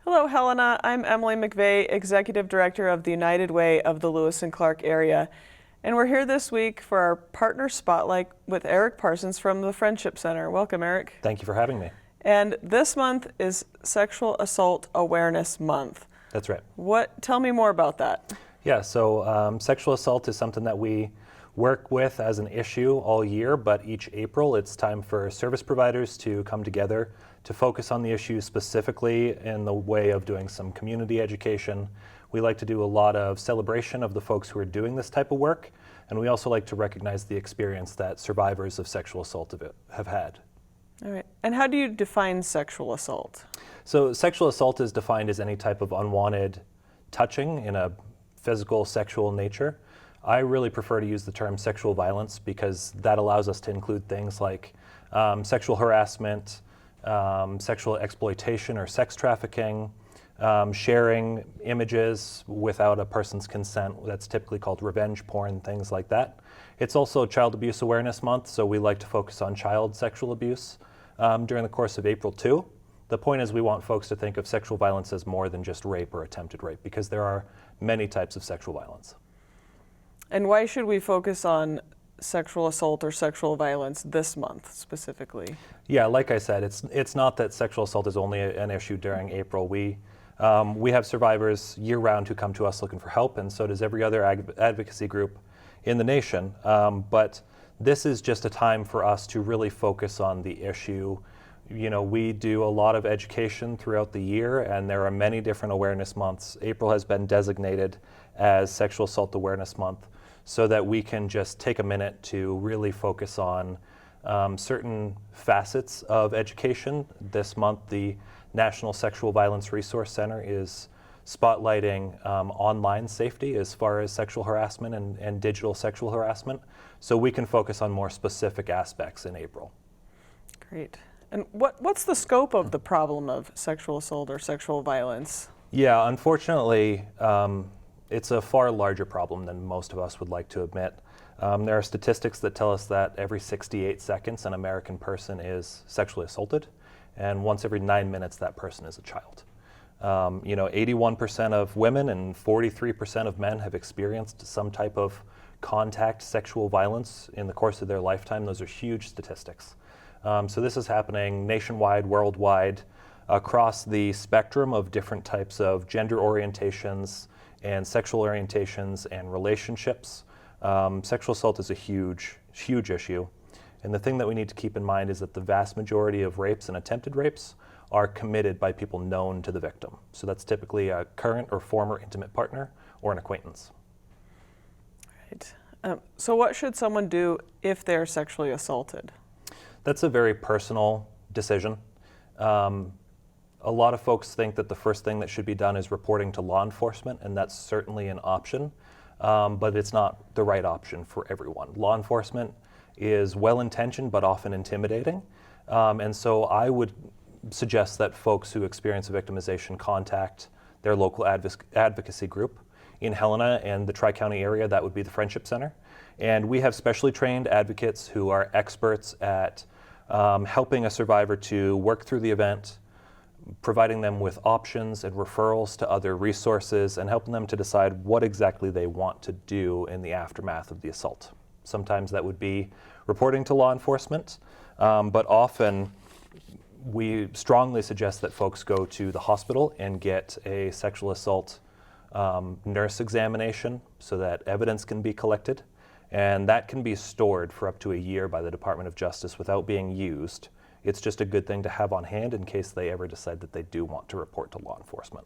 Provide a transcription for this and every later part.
Hello, Helena. I'm Emily McVeigh, Executive Director of the United Way of the Lewis and Clark area. And we're here this week for our Partner Spotlight with Eric Parsons from the Friendship Center. Welcome, Eric. Thank you for having me. And this month is Sexual Assault Awareness Month. That's right. Tell me more about that. Yeah, so sexual assault is something that we work with as an issue all year, but each April it's time for service providers to come together to focus on the issue specifically in the way of doing some community education. We like to do a lot of celebration of the folks who are doing this type of work, and we also like to recognize the experience that survivors of sexual assault have had. All right. And how do you define sexual assault? So sexual assault is defined as any type of unwanted touching in a physical, sexual nature. I really prefer to use the term sexual violence because that allows us to include things like sexual harassment, sexual exploitation or sex trafficking, sharing images without a person's consent. That's typically called revenge porn, things like that. It's also Child Abuse Awareness Month, so we like to focus on child sexual abuse during the course of April too. The point is we want folks to think of sexual violence as more than just rape or attempted rape because there are many types of sexual violence. And why should we focus on sexual assault or sexual violence this month specifically? Yeah, like I said, it's not that sexual assault is only an issue during April. We have survivors year-round who come to us looking for help, and so does every other advocacy group in the nation. But this is just a time for us to really focus on the issue. You know, we do a lot of education throughout the year, and there are many different awareness months. April has been designated as Sexual Assault Awareness Month so that we can just take a minute to really focus on certain facets of education. This month, the National Sexual Violence Resource Center is spotlighting online safety as far as sexual harassment and digital sexual harassment, so we can focus on more specific aspects in April. Great. And what's the scope of the problem of sexual assault or sexual violence? Yeah, unfortunately, it's a far larger problem than most of us would like to admit. There are statistics that tell us that every 68 seconds an American person is sexually assaulted, and once every 9 minutes that person is a child. 81% of women and 43% of men have experienced some type of contact sexual violence in the course of their lifetime. Those are huge statistics. So this is happening nationwide, worldwide, across the spectrum of different types of gender orientations and sexual orientations and relationships. Sexual assault is a huge, huge issue. And the thing that we need to keep in mind is that the vast majority of rapes and attempted rapes are committed by people known to the victim. So that's typically a current or former intimate partner or an acquaintance. Right. So what should someone do if they're sexually assaulted? That's a very personal decision. A lot of folks think that the first thing that should be done is reporting to law enforcement, and that's certainly an option, but it's not the right option for everyone. Law enforcement is well-intentioned but often intimidating, and so I would suggest that folks who experience victimization contact their local advocacy group. In Helena and the Tri-County area, that would be the Friendship Center, and we have specially trained advocates who are experts at helping a survivor to work through the event, providing them with options and referrals to other resources, and helping them to decide what exactly they want to do in the aftermath of the assault. Sometimes that would be reporting to law enforcement, but often we strongly suggest that folks go to the hospital and get a sexual assault nurse examination so that evidence can be collected, and that can be stored for up to a year by the Department of Justice without being used. It's just a good thing to have on hand in case they ever decide that they do want to report to law enforcement.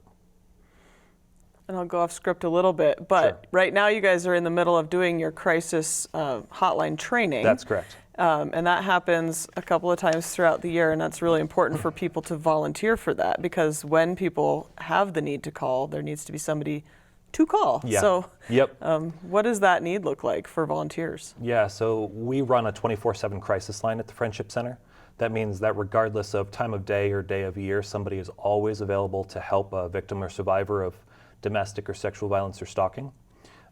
And I'll go off script a little bit, but Sure. Right now you guys are in the middle of doing your crisis hotline training. That's correct. And that happens a couple of times throughout the year, and that's really important for people to volunteer for that, because when people have the need to call, there needs to be somebody to call. Yeah. So Yep. what does that need look like for volunteers? Yeah, so we run a 24/7 crisis line at the Friendship Center. That means that regardless of time of day or day of year, somebody is always available to help a victim or survivor of domestic or sexual violence or stalking.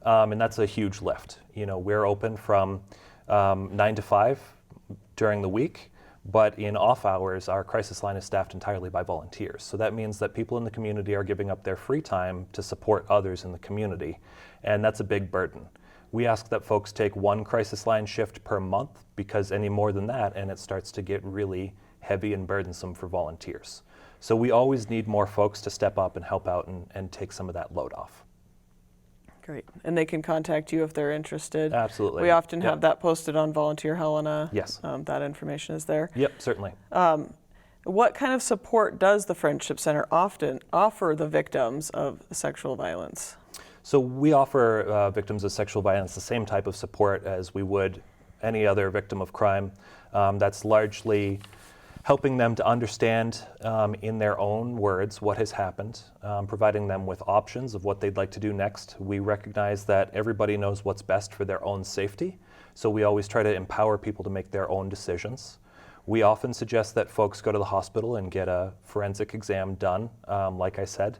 And that's a huge lift. You know, we're open from 9 to 5 during the week, But in off hours, our crisis line is staffed entirely by volunteers. So that means that people in the community are giving up their free time to support others in the community. And that's a big burden. We ask that folks take one crisis line shift per month, because any more than that, and it starts to get really heavy and burdensome for volunteers. So we always need more folks to step up and help out and take some of that load off. Great. And they can contact you if they're interested. Absolutely. We often Yep. have that posted on Volunteer Helena. Yes. That information is there. Yep, certainly. What kind of support does the Friendship Center often offer the victims of sexual violence? So we offer victims of sexual violence the same type of support as we would any other victim of crime. That's largely helping them to understand in their own words what has happened, providing them with options of what they'd like to do next. We recognize that everybody knows what's best for their own safety, so we always try to empower people to make their own decisions. We often suggest that folks go to the hospital and get a forensic exam done. Like I said,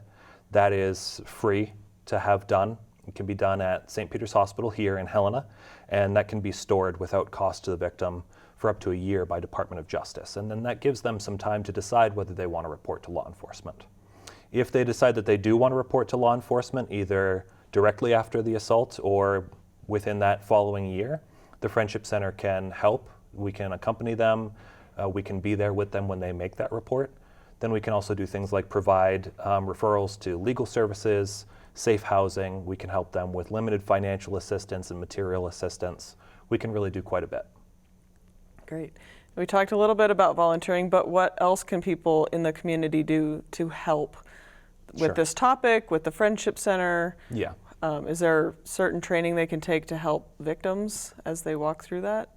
that is free to have done. It can be done at St. Peter's Hospital here in Helena, and that can be stored without cost to the victim for up to a year by Department of Justice. And then that gives them some time to decide whether they want to report to law enforcement. If they decide that they do want to report to law enforcement, either directly after the assault or within that following year, the Friendship Center can help. We can accompany them. We can be there with them when they make that report. Then we can also do things like provide referrals to legal services, safe housing. We can help them with limited financial assistance and material assistance. We can really do quite a bit. Great. We talked a little bit about volunteering, but what else can people in the community do to help with Sure. this topic, with the Friendship Center? Yeah. Is there certain training they can take to help victims as they walk through that?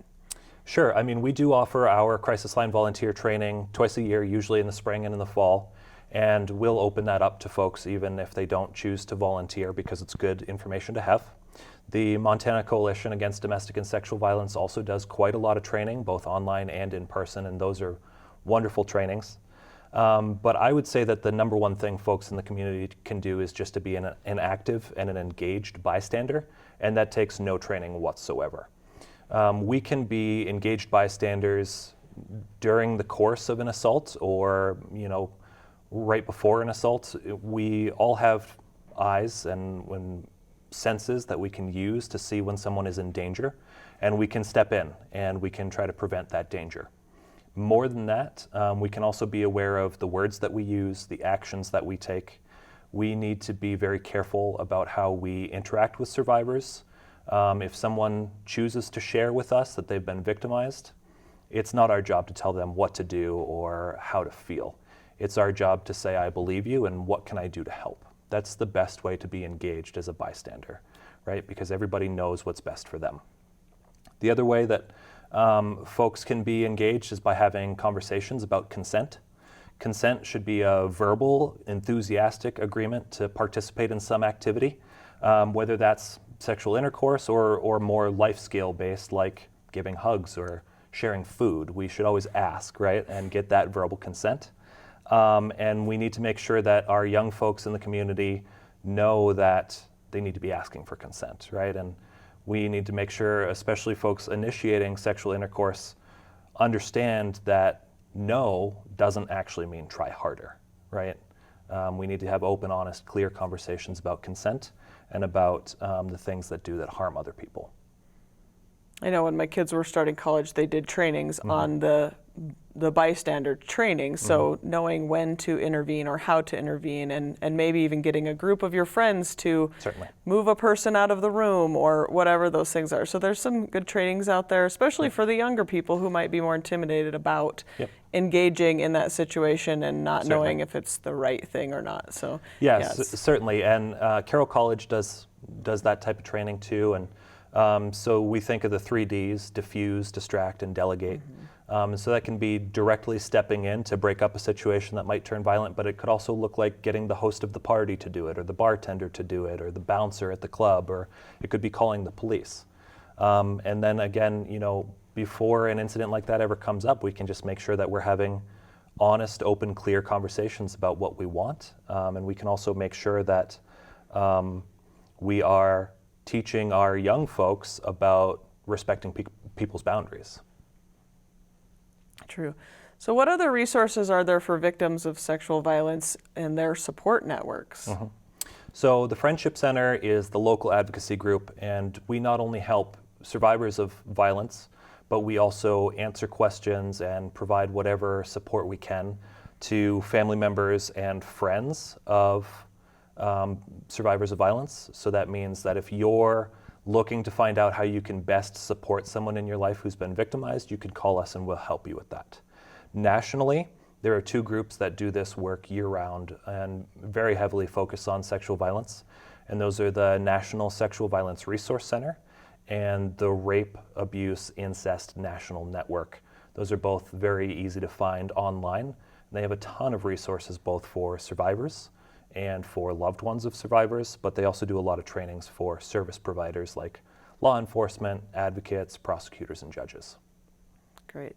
Sure. I mean, we do offer our crisis line volunteer training twice a year, usually in the spring and in the fall. And we'll open that up to folks even if they don't choose to volunteer, because it's good information to have. The Montana Coalition Against Domestic and Sexual Violence also does quite a lot of training, both online and in person, and those are wonderful trainings. But I would say that the number one thing folks in the community can do is just to be an active and an engaged bystander, and that takes no training whatsoever. We can be engaged bystanders during the course of an assault, or right before an assault. We all have eyes and senses that we can use to see when someone is in danger, and we can step in and we can try to prevent that danger. More than that, we can also be aware of the words that we use, the actions that we take. We need to be very careful about how we interact with survivors. If someone chooses to share with us that they've been victimized, it's not our job to tell them what to do or how to feel. It's our job to say, I believe you, and what can I do to help? That's the best way to be engaged as a bystander, right? Because everybody knows what's best for them. The other way that folks can be engaged is by having conversations about consent. Consent should be a verbal, enthusiastic agreement to participate in some activity, whether that's sexual intercourse or more life scale based, like giving hugs or sharing food. We should always ask, right, and get that verbal consent. And we need to make sure that our young folks in the community know that they need to be asking for consent, right? And we need to make sure, especially folks initiating sexual intercourse, understand that no doesn't actually mean try harder, right? We need to have open, honest, clear conversations about consent and about the things that harm other people. I know when my kids were starting college, they did trainings on the bystander training, so knowing when to intervene or how to intervene, and maybe even getting a group of your friends to Certainly. move a person out of the room or whatever those things are. So there's some good trainings out there, especially for the younger people who might be more intimidated about engaging in that situation and not knowing if it's the right thing or not. So certainly. And Carroll College does that type of training too. And so we think of the 3 Ds: diffuse, distract, and delegate. So that can be directly stepping in to break up a situation that might turn violent, but it could also look like getting the host of the party to do it, or the bartender to do it, or the bouncer at the club, or it could be calling the police. And then again, before an incident like that ever comes up, we can just make sure that we're having honest, open, clear conversations about what we want. And we can also make sure that we are teaching our young folks about respecting people's boundaries. True. True. So what other resources are there for victims of sexual violence and their support networks? So the Friendship Center is the local advocacy group, and we not only help survivors of violence, but we also answer questions and provide whatever support we can to family members and friends of survivors of violence. So that means that if you're looking to find out how you can best support someone in your life who's been victimized, you can call us and we'll help you with that. Nationally, there are two groups that do this work year-round and very heavily focus on sexual violence, and those are the National Sexual Violence Resource Center and the Rape, Abuse, Incest National Network. Those are both very easy to find online. They have a ton of resources both for survivors and for loved ones of survivors, but they also do a lot of trainings for service providers like law enforcement, advocates, prosecutors, and judges. Great.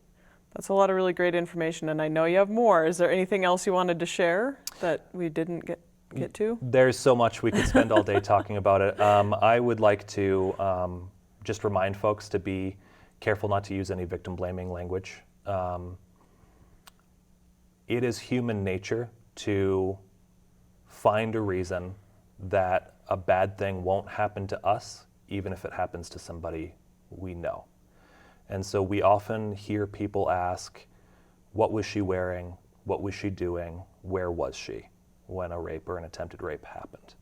That's a lot of really great information, and I know you have more. Is there anything else you wanted to share that we didn't get to? There's so much we could spend all day talking about it. I would like to just remind folks to be careful not to use any victim-blaming language. It is human nature to find a reason that a bad thing won't happen to us, even if it happens to somebody we know. And so we often hear people ask, what was she wearing? What was she doing? Where was she when a rape or an attempted rape happened?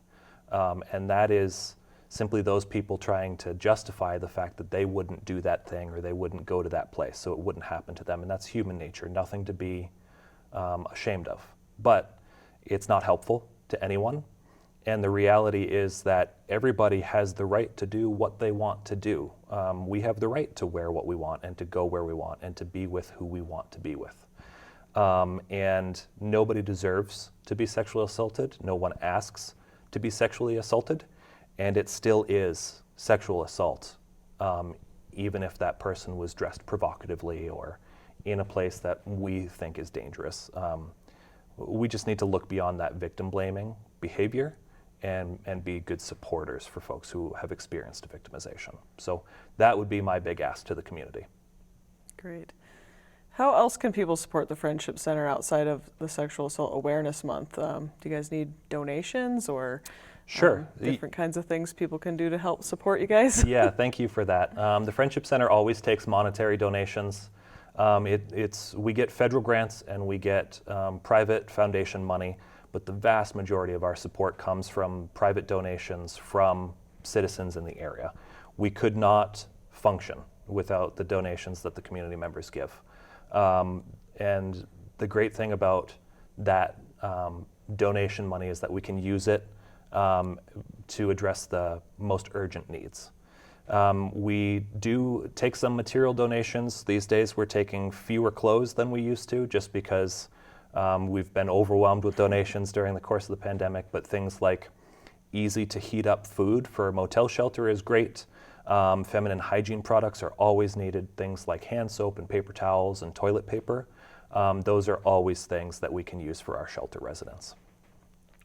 And that is simply those people trying to justify the fact that they wouldn't do that thing or they wouldn't go to that place, so it wouldn't happen to them. And that's human nature, nothing to be ashamed of. But it's not helpful to anyone. And the reality is that everybody has the right to do what they want to do. We have the right to wear what we want and to go where we want and to be with who we want to be with. And nobody deserves to be sexually assaulted. No one asks to be sexually assaulted. And it still is sexual assault, even if that person was dressed provocatively or in a place that we think is dangerous. We just need to look beyond that victim-blaming behavior and be good supporters for folks who have experienced victimization. So that would be my big ask to the community. Great. How else can people support the Friendship Center outside of the Sexual Assault Awareness Month? Do you guys need donations or Sure. Different kinds of things people can do to help support you guys? Yeah, thank you for that. The Friendship Center always takes monetary donations. We get federal grants and we get private foundation money, but the vast majority of our support comes from private donations from citizens in the area. We could not function without the donations that the community members give. And the great thing about that donation money is that we can use it to address the most urgent needs. We do take some material donations. These days we're taking fewer clothes than we used to just because we've been overwhelmed with donations during the course of the pandemic, but things like easy to heat up food for a motel shelter is great. Feminine hygiene products are always needed. Things like hand soap and paper towels and toilet paper. Those are always things that we can use for our shelter residents.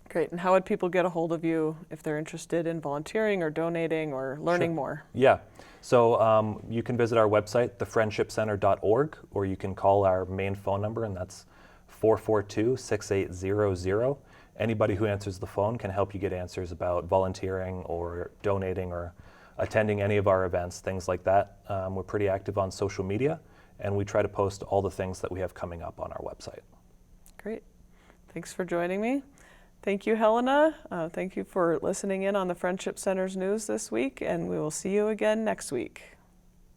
Great. And how would people get a hold of you if they're interested in volunteering or donating or learning more? Yeah. So you can visit our website, thefriendshipcenter.org, or you can call our main phone number, and that's 442-6800. Anybody who answers the phone can help you get answers about volunteering or donating or attending any of our events, things like that. We're pretty active on social media, and we try to post all the things that we have coming up on our website. Great. Thanks for joining me. Thank you, Helena. Thank you for listening in on the Friendship Center's news this week, and we will see you again next week.